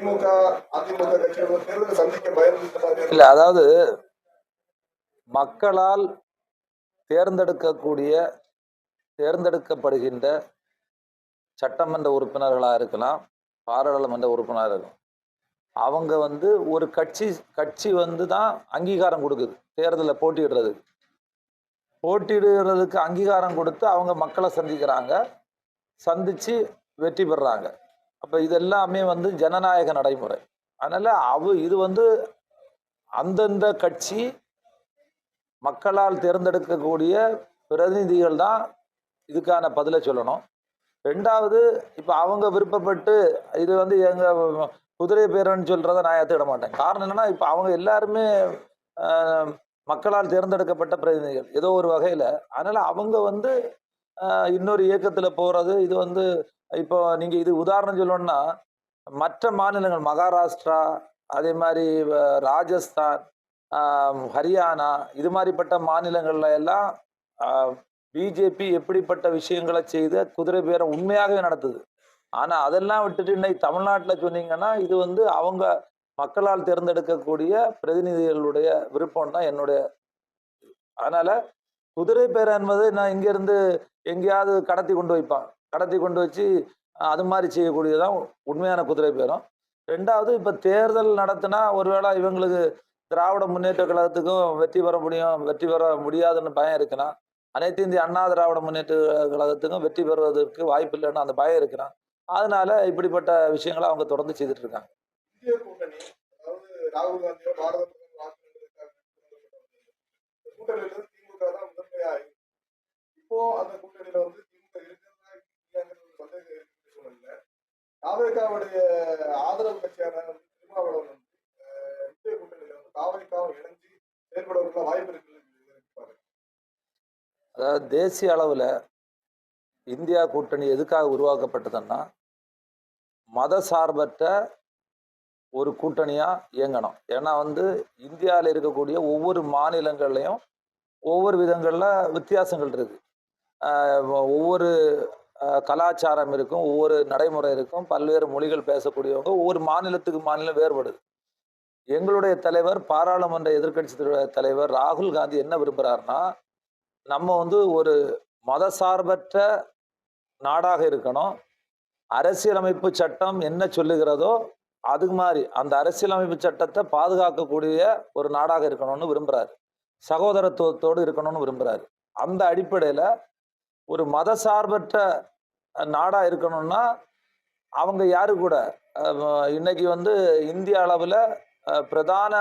திமுக அதிமுக கட்சிகள் தேர்தலை சந்திக்க பயந்து இல்ல, அதாவது மக்களால் தேர்ந்தெடுக்கப்படுகின்ற சட்டமன்ற உறுப்பினர்களா இருக்கலாம், பாராளுமன்ற உறுப்பினராக இருக்கும். அவங்க ஒரு கட்சி தான் அங்கீகாரம் கொடுக்குது. தேர்தலில் போட்டியிடுறதுக்கு அங்கீகாரம் கொடுத்து அவங்க மக்களை சந்திச்சு வெற்றி பெறாங்க. அப்ப இதெல்லாமே ஜனநாயக நடைமுறை. அதனால இது அந்தந்த கட்சி மக்களால் தேர்ந்தெடுக்கக்கூடிய பிரதிநிதிகள் தான் இதுக்கான பதிலை சொல்லணும். ரெண்டாவது, இப்ப அவங்க விருப்பப்பட்டு இது எங்க குதிரை பேரன்னு சொல்றதை நான் ஏற்றுக்கிட மாட்டேன். காரணம் என்னன்னா, இப்ப அவங்க எல்லாருமே மக்களால் தேர்ந்தெடுக்கப்பட்ட பிரதிநிதிகள் ஏதோ ஒரு வகையில. அதனால அவங்க இன்னொரு இயக்கத்துல போறது இது இப்போ நீங்க இது உதாரணம் சொல்லணும்னா, மற்ற மாநிலங்கள் மகாராஷ்டிரா, அதே மாதிரி ராஜஸ்தான், ஹரியானா, இது மாதிரிப்பட்ட மாநிலங்கள்ல எல்லாம் பிஜேபி எப்படிப்பட்ட விஷயங்களை செய்து குதிரை பேரம் உண்மையாகவே நடத்துது. ஆனா அதெல்லாம் விட்டுட்டு இன்னைக்கு தமிழ்நாட்டில் சொன்னீங்கன்னா, இது அவங்க மக்களால் தேர்ந்தெடுக்கக்கூடிய பிரதிநிதிகளுடைய விருப்பம் தான் என்னுடைய. அதனால குதிரை பேரம் என்பது நான் இங்க இருந்து எங்கேயாவது கடத்தி கொண்டு வச்சு அது மாதிரி செய்யக்கூடியதான் உண்மையான குதிரை பேரம். ரெண்டாவது, இப்ப தேர்தல் நடத்தினா ஒருவேளை இவங்களுக்கு திராவிட முன்னேற்ற கழகத்துக்கும் வெற்றி பெற முடியாதுன்னு பயம் இருக்குன்னா, அனைத்து இந்திய அண்ணா திராவிட முன்னேற்ற கழகத்துக்கும் வெற்றி பெறுவதற்கு வாய்ப்பு இல்லைன்னு அந்த பயம் இருக்கிறான். அதனால இப்படிப்பட்ட விஷயங்களை அவங்க தொடர்ந்து செய்துட்டு இருக்காங்க. இந்திய கூட்டணி, அதாவது ராகுல் காந்தியோ பாரத கூட்டணியில திமுக தான் முதன்மையா இருக்கு. இப்போ அந்த கூட்டணியில திமுக இருக்கிறதா இல்லைங்கிறது சந்தேகம் இருக்கிற சூழல்ல தாவேகாவுடைய ஆதரவு கட்சியான திருமாவளவன் இந்திய கூட்டணியில தாவேகாவும் இணைஞ்சு செயல்படுவதற்கான வாய்ப்பு இருக்கு. அதாவது தேசிய அளவுல இந்தியா கூட்டணி எதுக்காக உருவாக்கப்பட்டதுன்னா, மத சார்பற்ற ஒரு கூட்டணியா இயங்கணும். ஏன்னா இந்தியாவில் இருக்கக்கூடிய ஒவ்வொரு மாநிலங்கள்லையும் ஒவ்வொரு விதங்கள்ல வித்தியாசங்கள் இருக்கு. ஒவ்வொரு கலாச்சாரம் இருக்கும், ஒவ்வொரு நடைமுறை இருக்கும், பல்வேறு மொழிகள் பேசக்கூடியவங்க, ஒவ்வொரு மாநிலத்துக்கு மாநிலம் வேறுபடுது. எங்களுடைய தலைவர், பாராளுமன்ற எதிர்கட்சி தலைவர் ராகுல் காந்தி என்ன விரும்புகிறாருன்னா, நம்ம ஒரு மத சார்பற்ற நாடாக இருக்கணும். அரசியலமைப்பு சட்டம் என்ன சொல்லுகிறதோ அதுக்கு மாதிரி அந்த அரசியலமைப்பு சட்டத்தை பாதுகாக்கக்கூடிய ஒரு நாடாக இருக்கணும்னு விரும்புறாரு. சகோதரத்துவத்தோடு இருக்கணும்னு விரும்புறாரு. அந்த அடிப்படையில ஒரு மத சார்பற்ற நாடா இருக்கணும்னா அவங்க யாரு கூட இன்னைக்கு இந்திய அளவுல பிரதான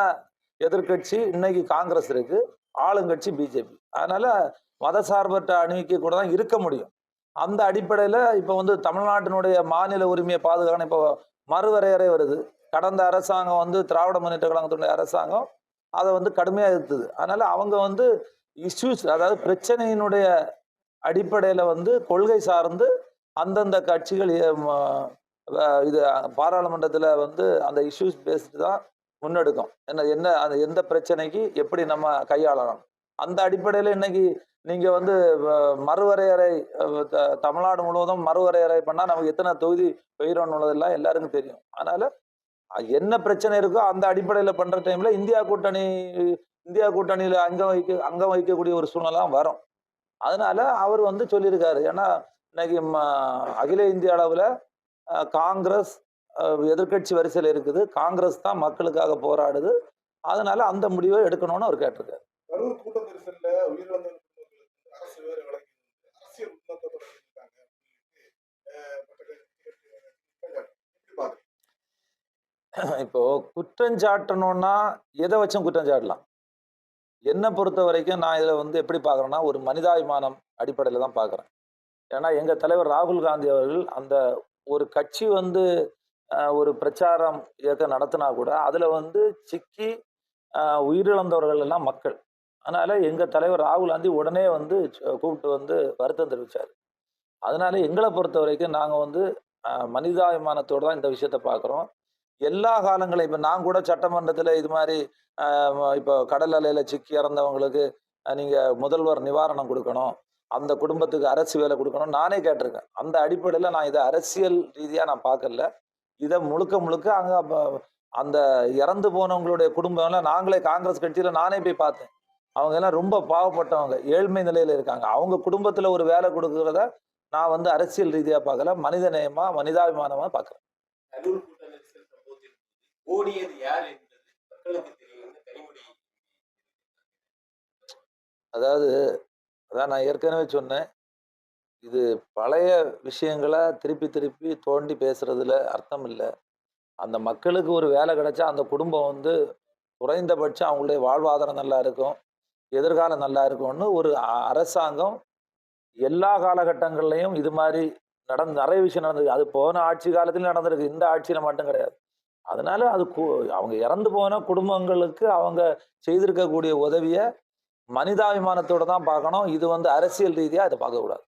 எதிர்கட்சி இன்னைக்கு காங்கிரஸ் இருக்கு, ஆளுங்கட்சி பிஜேபி. அதனால மத சார்பற்ற அணிக்கு கூட தான் இருக்க முடியும். அந்த அடிப்படையில இப்ப தமிழ்நாட்டினுடைய மாநில உரிமையை பாதுகாக்கணும். இப்போ மறுவரையறை வருது. கடந்த அரசாங்கம் திராவிட முன்னேற்ற கழகத்தினுடைய அரசாங்கம் அதை கடுமையா எதிர்த்தது. அதனால அவங்க இஷ்யூஸ், அதாவது பிரச்சனையினுடைய அடிப்படையில கொள்கை சார்ந்து அந்தந்த கட்சிகள் இது பாராளுமன்றத்துல அந்த இஷ்யூஸ் பேசிட்டு தான் முன்னெடுக்கும். என்ன எந்த பிரச்சனைக்கு எப்படி நம்ம கையாளணும். அந்த அடிப்படையில இன்னைக்கு நீங்க மறுவரையறை தமிழ்நாடு முழுவதும் மறுவரையறை பண்ணா நமக்கு எத்தனை தொகுதி போயிடும்னுள்ளதெல்லாம் எல்லாருக்கும் தெரியும். அதனால என்ன பிரச்சனை இருக்கோ அந்த அடிப்படையில பண்ற டைம்ல இந்தியா கூட்டணியில அங்கம் வைக்கக்கூடிய ஒரு சூழ்நிலை வரும். அதனால அவர் சொல்லியிருக்காரு. ஏன்னா இன்னைக்கு அகில இந்திய அளவுல காங்கிரஸ் எதிர்கட்சி வரிசையில் இருக்குது. காங்கிரஸ் தான் மக்களுக்காக போராடுது. அதனால அந்த முடிவை எடுக்கணும்னு அவர் கேட்டிருக்காரு. இப்போ குற்றஞ்சாட்டணும்னா எதை வச்சும் குற்றம் சாட்டலாம். என்னை பொறுத்த வரைக்கும் நான் இதில் எப்படி பார்க்குறேன்னா, ஒரு மனிதாபிமானம் அடிப்படையில் தான் பார்க்குறேன். ஏன்னா எங்கள் தலைவர் ராகுல் காந்தி அவர்கள் அந்த ஒரு கட்சி ஒரு பிரச்சாரம் இயக்கம் நடத்தினா கூட அதில் சிக்கி உயிரிழந்தவர்கள் எல்லாம் மக்கள். அதனால எங்கள் தலைவர் ராகுல் காந்தி உடனே கூப்பிட்டு வருத்தம் தெரிவித்தார். அதனால எங்களை பொறுத்த வரைக்கும் நாங்கள் மனிதாபிமானத்தோடு தான் இந்த விஷயத்தை பார்க்குறோம். எல்லா காலங்களையும் இப்போ நான் கூட சட்டமன்றத்தில் இது மாதிரி இப்போ கடல் அலையில் சிக்கி இறந்தவங்களுக்கு நீங்கள் முதல்வர் நிவாரணம் கொடுக்கணும், அந்த குடும்பத்துக்கு அரசு வேலை கொடுக்கணும் நானே கேட்டிருக்கேன். அந்த அடிப்படையில் நான் இதை அரசியல் ரீதியாக நான் பார்க்கல. இதை முழுக்க முழுக்க அங்க அந்த இறந்து போனவங்களுடைய குடும்பம்லாம் நாங்களே காங்கிரஸ் கட்சியில நானே போய் பார்த்தேன். அவங்க எல்லாம் ரொம்ப பாவப்பட்டவங்க, ஏழ்மை நிலையில இருக்காங்க. அவங்க குடும்பத்துல ஒரு வேலை கொடுக்கறத நான் வந்து அரசியல் ரீதியா பார்க்கல, மனித நேயமா மனிதாபிமானமா பார்க்கிறேன். கரூர் கூட்ட நெரிசல் சம்பவத்தில் ஓடியது யார் என்பது மக்களுக்கு தெரியும் கனிமொழி. அதாவது அதான் நான் ஏற்கனவே சொன்னேன், இது பழைய விஷயங்களை திருப்பி திருப்பி தோண்டி பேசுறதுல அர்த்தம் இல்லை. அந்த மக்களுக்கு ஒரு வேலை கிடைச்சா அந்த குடும்பம் வந்து குறைந்தபட்சம் அவங்களுடைய வாழ்வாதாரம் நல்லா இருக்கும், எதிர்காலம் நல்லா இருக்கும்னு ஒரு அரசாங்கம் எல்லா காலகட்டங்கள்லையும் இது மாதிரி நிறைய விஷயம் நடந்தது. அது போன ஆட்சி காலத்திலும் நடந்திருக்கு, இந்த ஆட்சியில மட்டும் கிடையாது. அதனால அது அவங்க இறந்து போன குடும்பங்களுக்கு அவங்க செய்திருக்கக்கூடிய உதவியை மனிதாபிமானத்தோட தான் பார்க்கணும். இது வந்து அரசியல் ரீதியா இதை பார்க்கக்கூடாது.